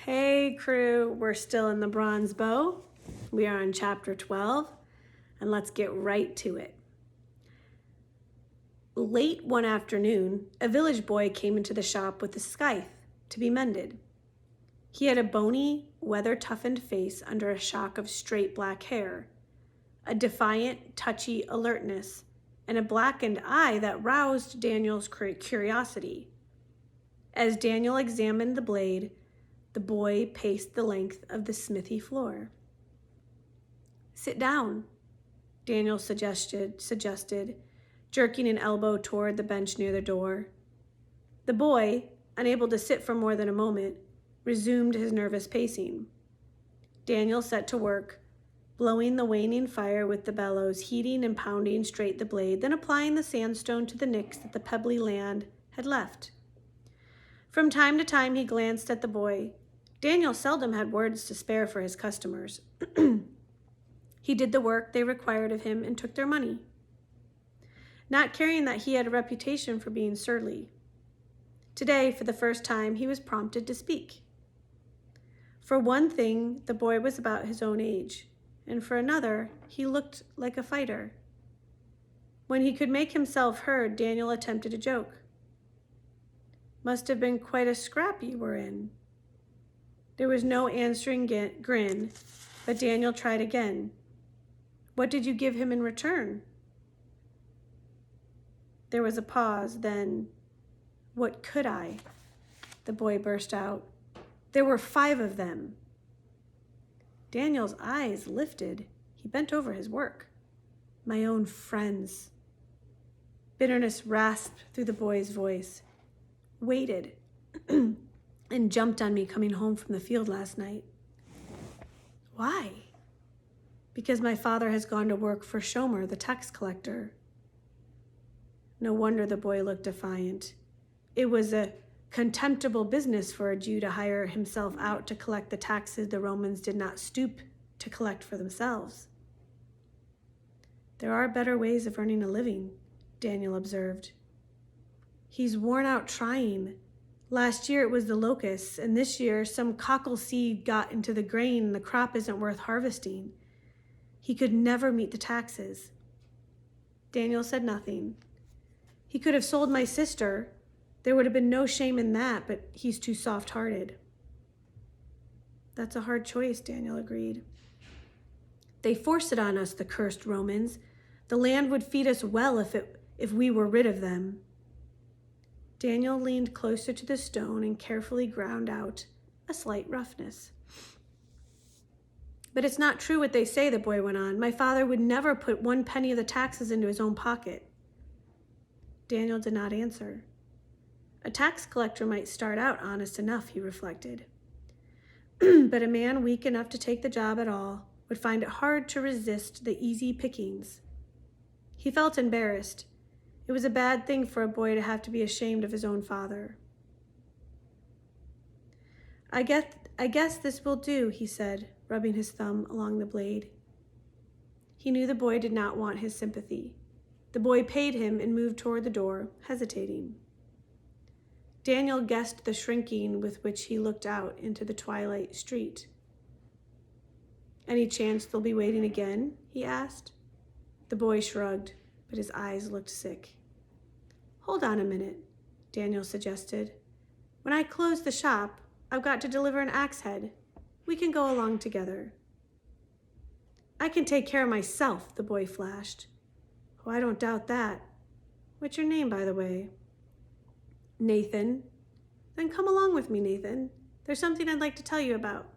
Hey crew, we're still in the Bronze Bow. We are on chapter 12, and let's get right to it. Late one afternoon, a village boy came into the shop with a scythe to be mended. He had a bony, weather-toughened face under a shock of straight black hair, a defiant, touchy alertness, and a blackened eye that roused Daniel's curiosity. As Daniel examined the blade, the boy paced the length of the smithy floor. "Sit down," Daniel suggested, jerking an elbow toward the bench near the door. The boy, unable to sit for more than a moment, resumed his nervous pacing. Daniel set to work, blowing the waning fire with the bellows, heating and pounding straight the blade, then applying the sandstone to the nicks that the pebbly land had left. From time to time he glanced at the boy. Daniel seldom had words to spare for his customers. He did the work they required of him and took their money, not caring that he had a reputation for being surly. Today, for the first time, he was prompted to speak. For one thing, the boy was about his own age, and for another, he looked like a fighter. When he could make himself heard, Daniel attempted a joke. "Must have been quite a scrap you were in." There was no answering grin, but Daniel tried again. "What did you give him in return?" There was a pause, then, "What could I?" the boy burst out. "There were 5 of them." Daniel's eyes lifted. He bent over his work. "My own friends." Bitterness rasped through the boy's voice. "Waited and jumped on me coming home from the field last night." "Why?" "Because my father has gone to work for Shomer, the tax collector." No wonder the boy looked defiant. It was a contemptible business for a Jew to hire himself out to collect the taxes the Romans did not stoop to collect for themselves. "There are better ways of earning a living," Daniel observed. "He's worn out trying. Last year it was the locusts, and this year some cockle seed got into the grain and the crop isn't worth harvesting. He could never meet the taxes." Daniel said nothing. "He could have sold my sister. There would have been no shame in that, but he's too soft-hearted." "That's a hard choice," Daniel agreed. "They forced it on us, the cursed Romans. The land would feed us well if we were rid of them." Daniel leaned closer to the stone and carefully ground out a slight roughness. "But it's not true what they say," the boy went on. "My father would never put 1 penny of the taxes into his own pocket." Daniel did not answer. A tax collector might start out honest enough, he reflected. But a man weak enough to take the job at all would find it hard to resist the easy pickings. He felt embarrassed. It was a bad thing for a boy to have to be ashamed of his own father. I guess this will do," he said, rubbing his thumb along the blade. He knew the boy did not want his sympathy. The boy paid him and moved toward the door, hesitating. Daniel guessed the shrinking with which he looked out into the twilight street. "Any chance they'll be waiting again?" he asked. The boy shrugged, but his eyes looked sick. "Hold on a minute," Daniel suggested. "When I close the shop, I've got to deliver an axe head. We can go along together." "I can take care of myself," the boy flashed. "Oh, I don't doubt that. What's your name, by the way?" "Nathan." "Then come along with me, Nathan. There's something I'd like to tell you about."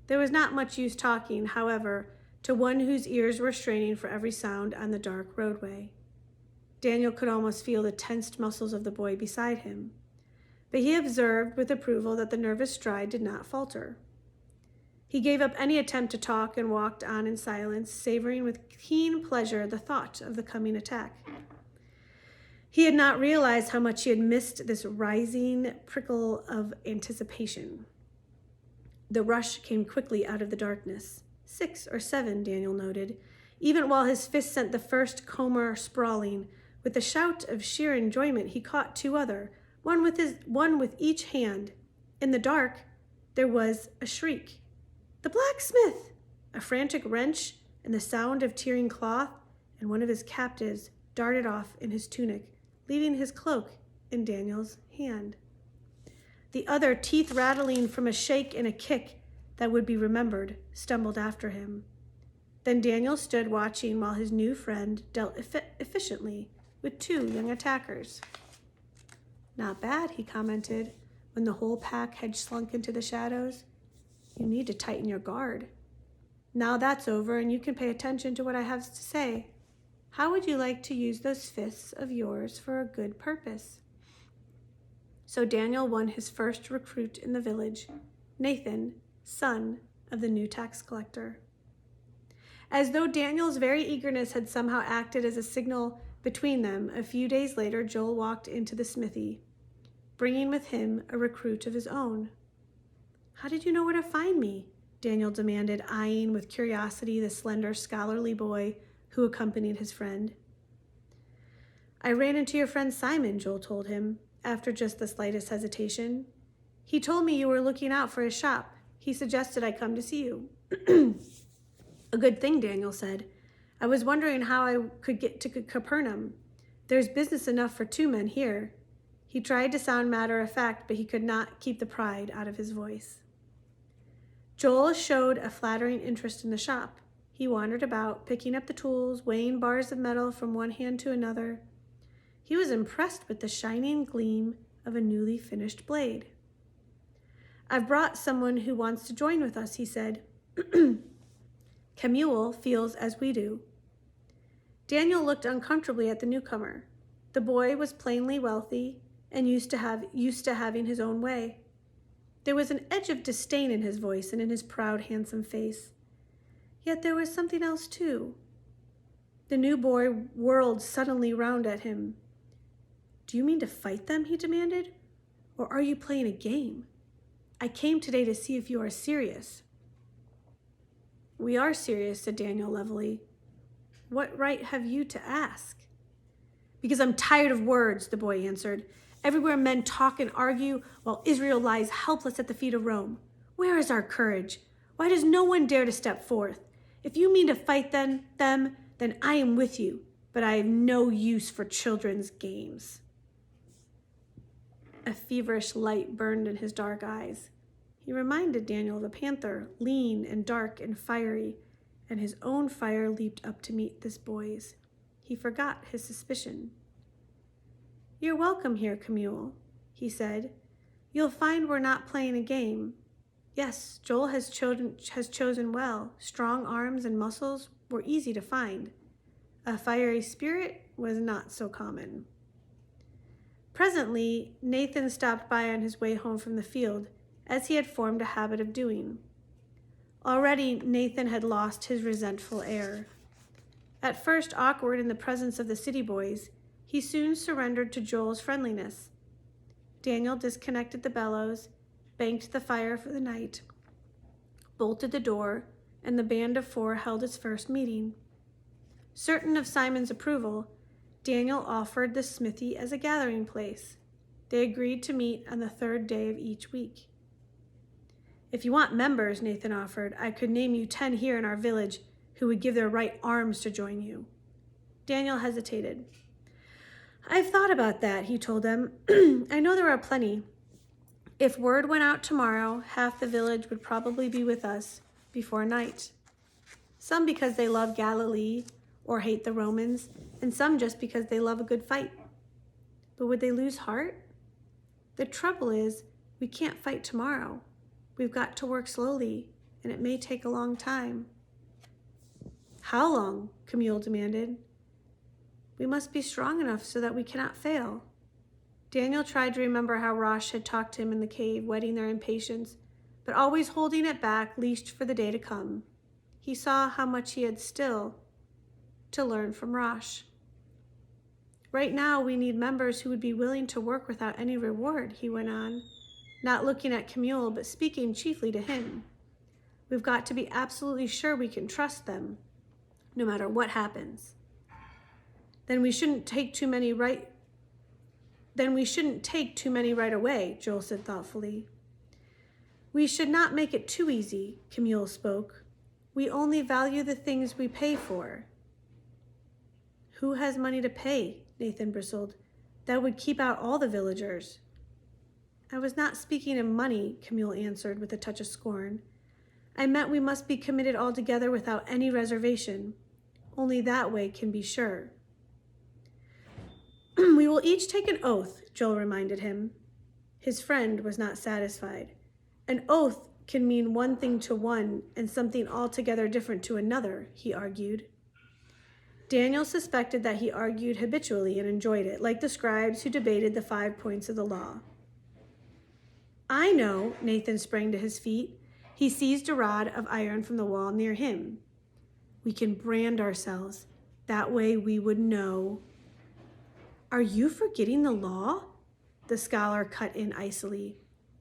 There was not much use talking, however, to one whose ears were straining for every sound on the dark roadway. Daniel could almost feel the tensed muscles of the boy beside him, but he observed with approval that the nervous stride did not falter. He gave up any attempt to talk and walked on in silence, savoring with keen pleasure the thought of the coming attack. He had not realized how much he had missed this rising prickle of anticipation. The rush came quickly out of the darkness. 6 or 7, Daniel noted, even while his fist sent the first comber sprawling. With a shout of sheer enjoyment, he caught 2 other, one with each hand. In the dark, there was a shriek. "The blacksmith!" A frantic wrench and the sound of tearing cloth, and one of his captives darted off in his tunic, leaving his cloak in Daniel's hand. The other, teeth rattling from a shake and a kick that would be remembered, stumbled after him. Then Daniel stood watching while his new friend dealt efficiently with 2 young attackers. "Not bad," he commented, when the whole pack had slunk into the shadows. "You need to tighten your guard. Now that's over and you can pay attention to what I have to say. How would you like to use those fists of yours for a good purpose?" So Daniel won his first recruit in the village, Nathan, son of the new tax collector. As though Daniel's very eagerness had somehow acted as a signal between them, a few days later Joel walked into the smithy, bringing with him a recruit of his own. "How did you know where to find me?" Daniel demanded, eyeing with curiosity the slender, scholarly boy who accompanied his friend. "I ran into your friend Simon," Joel told him, after just the slightest hesitation. "He told me you were looking out for his shop. He suggested I come to see you." "A good thing," Daniel said. "I was wondering how I could get to Capernaum. There's business enough for 2 men here." He tried to sound matter-of-fact, but he could not keep the pride out of his voice. Joel showed a flattering interest in the shop. He wandered about, picking up the tools, weighing bars of metal from one hand to another. He was impressed with the shining gleam of a newly finished blade. "I've brought someone who wants to join with us," he said. "Kemuel feels as we do." Daniel looked uncomfortably at the newcomer. The boy was plainly wealthy and used to having his own way. There was an edge of disdain in his voice and in his proud, handsome face. Yet there was something else, too. The new boy whirled suddenly round at him. "Do you mean to fight them?" he demanded. "Or are you playing a game? I came today to see if you are serious." "We are serious," said Daniel levelly. "What right have you to ask?" "Because I'm tired of words," the boy answered. "Everywhere men talk and argue, while Israel lies helpless at the feet of Rome. Where is our courage? Why does no one dare to step forth? If you mean to fight them, then I am with you, but I have no use for children's games." A feverish light burned in his dark eyes. He reminded Daniel of a panther, lean and dark and fiery, and his own fire leaped up to meet this boy's. He forgot his suspicion. "You're welcome here, Kemuel," he said. "You'll find we're not playing a game. Yes, Joel has chosen well. Strong arms and muscles were easy to find. A fiery spirit was not so common." Presently, Nathan stopped by on his way home from the field, as he had formed a habit of doing. Already, Nathan had lost his resentful air. At first awkward in the presence of the city boys, he soon surrendered to Joel's friendliness. Daniel disconnected the bellows, banked the fire for the night, bolted the door, and the band of 4 held its first meeting. Certain of Simon's approval, Daniel offered the smithy as a gathering place. They agreed to meet on the 3rd day of each week. "If you want members," Nathan offered, "I could name you 10 here in our village who would give their right arms to join you." Daniel hesitated. "I've thought about that," he told them. "I know there are plenty. If word went out tomorrow, half the village would probably be with us before night. Some because they love Galilee or hate the Romans, and some just because they love a good fight. But would they lose heart? The trouble is, we can't fight tomorrow. We've got to work slowly, and it may take a long time." "How long?" Kemuel demanded. "We must be strong enough so that we cannot fail." Daniel tried to remember how Rosh had talked to him in the cave, whetting their impatience, but always holding it back, leashed for the day to come. He saw how much he had still to learn from Rosh. "Right now, we need members who would be willing to work without any reward," he went on, not looking at Kemuel, but speaking chiefly to him. "We've got to be absolutely sure we can trust them, no matter what happens." Then we shouldn't take too many right away," Joel said thoughtfully. We should not make it too easy, Camille spoke. We only value the things we pay for. Who has money to pay? Nathan bristled. That would keep out all the villagers. I was not speaking of money, Camille answered with a touch of scorn. I meant we must be committed altogether without any reservation. Only that way can be sure. We will each take an oath, Joel reminded him. His friend was not satisfied. An oath can mean one thing to one and something altogether different to another, he argued. Daniel suspected that he argued habitually and enjoyed it, like the scribes who debated the 5 points of the law. I know, Nathan sprang to his feet. He seized a rod of iron from the wall near him. We can brand ourselves. That way we would know. Are you forgetting the law? The scholar cut in icily.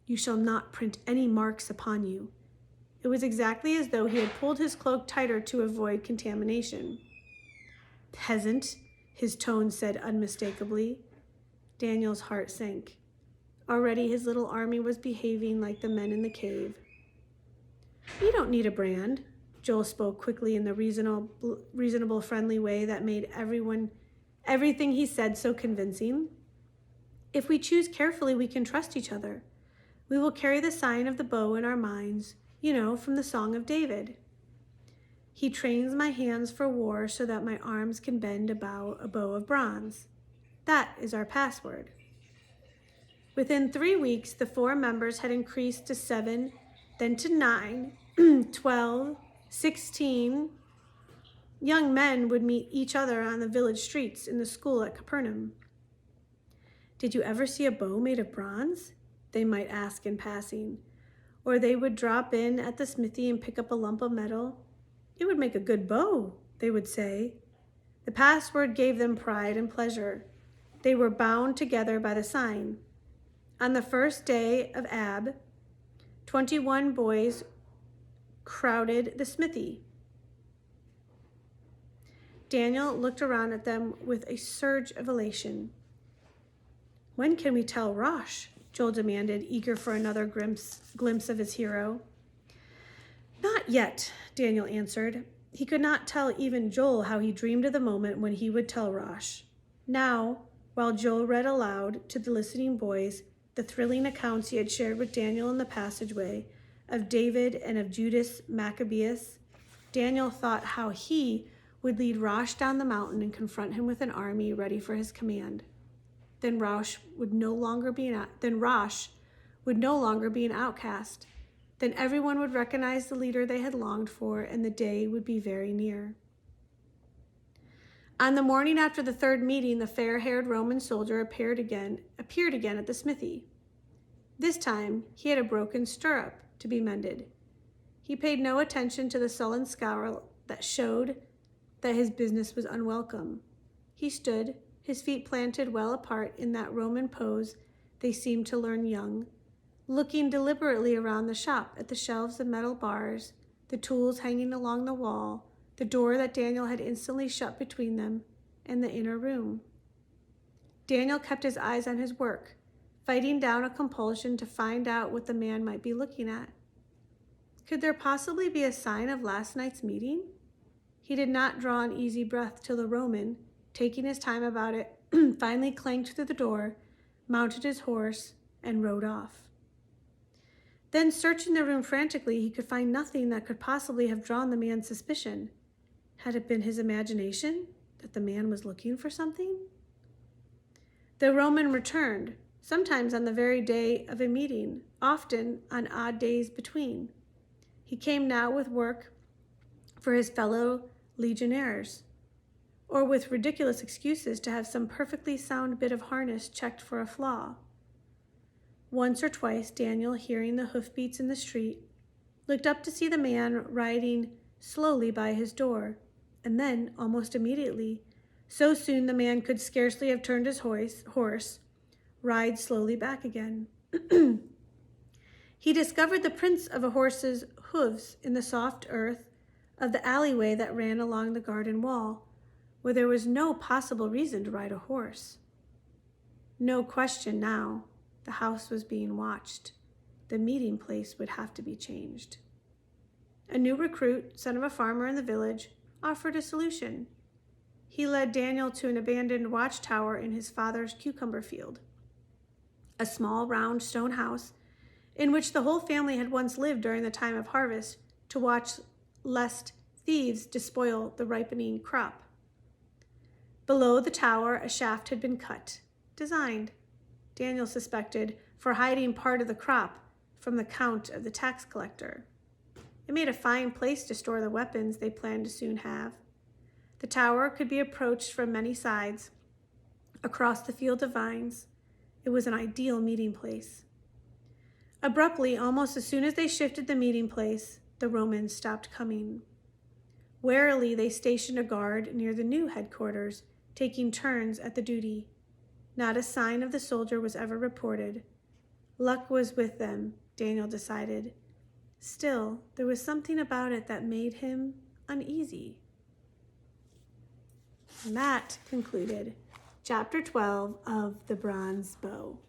You shall not print any marks upon you. It was exactly as though he had pulled his cloak tighter to avoid contamination. Peasant, his tone said unmistakably. Daniel's heart sank. Already his little army was behaving like the men in the cave. You don't need a brand, Joel spoke quickly in the reasonable, friendly way that made everything he said so convincing. If we choose carefully, we can trust each other. We will carry the sign of the bow in our minds, from the Song of David. He trains my hands for war so that my arms can bend a bow of bronze. That is our password. Within 3 weeks, the 4 members had increased to 7, then to 9, 12, 16. Young men would meet each other on the village streets in the school at Capernaum. Did you ever see a bow made of bronze? They might ask in passing. Or they would drop in at the smithy and pick up a lump of metal. It would make a good bow, they would say. The password gave them pride and pleasure. They were bound together by the sign. On the first day of Ab, 21 boys crowded the smithy. Daniel looked around at them with a surge of elation. When can we tell Rosh? Joel demanded, eager for another glimpse of his hero. Not yet, Daniel answered. He could not tell even Joel how he dreamed of the moment when he would tell Rosh. Now, while Joel read aloud to the listening boys the thrilling accounts he had shared with Daniel in the passageway of David and of Judas Maccabeus, Daniel thought how he would lead Rosh down the mountain and confront him with an army ready for his command. Then Rosh would no longer be an outcast. Then everyone would recognize the leader they had longed for, and the day would be very near. On the morning after the 3rd meeting, the fair-haired Roman soldier appeared again at the smithy. This time, he had a broken stirrup to be mended. He paid no attention to the sullen scowl that showed that his business was unwelcome. He stood, his feet planted well apart in that Roman pose they seemed to learn young, looking deliberately around the shop at the shelves of metal bars, the tools hanging along the wall, the door that Daniel had instantly shut between them, and the inner room. Daniel kept his eyes on his work, fighting down a compulsion to find out what the man might be looking at. Could there possibly be a sign of last night's meeting? He did not draw an easy breath till the Roman, taking his time about it, finally clanked through the door, mounted his horse, and rode off. Then, searching the room frantically, he could find nothing that could possibly have drawn the man's suspicion. Had it been his imagination that the man was looking for something? The Roman returned, sometimes on the very day of a meeting, often on odd days between. He came now with work for his fellow legionnaires, or with ridiculous excuses to have some perfectly sound bit of harness checked for a flaw. Once or twice, Daniel, hearing the hoofbeats in the street, looked up to see the man riding slowly by his door, and then, almost immediately, so soon the man could scarcely have turned his horse, ride slowly back again. He discovered the prints of a horse's hooves in the soft earth of the alleyway that ran along the garden wall, where there was no possible reason to ride a horse. No question now, the house was being watched. the meeting place would have to be changed. A new recruit, son of a farmer in the village, offered a solution. He led Daniel to an abandoned watchtower in his father's cucumber field, a small round stone house in which the whole family had once lived during the time of harvest to watch lest thieves despoil the ripening crop. Below the tower, a shaft had been cut, designed, Daniel suspected, for hiding part of the crop from the count of the tax collector. It made a fine place to store the weapons they planned to soon have. The tower could be approached from many sides. Across the field of vines, it was an ideal meeting place. Abruptly, almost as soon as they shifted the meeting place, the Romans stopped coming. Warily, they stationed a guard near the new headquarters, taking turns at the duty. Not a sign of the soldier was ever reported. Luck was with them, Daniel decided. Still, there was something about it that made him uneasy. And that concluded Chapter 12 of The Bronze Bow.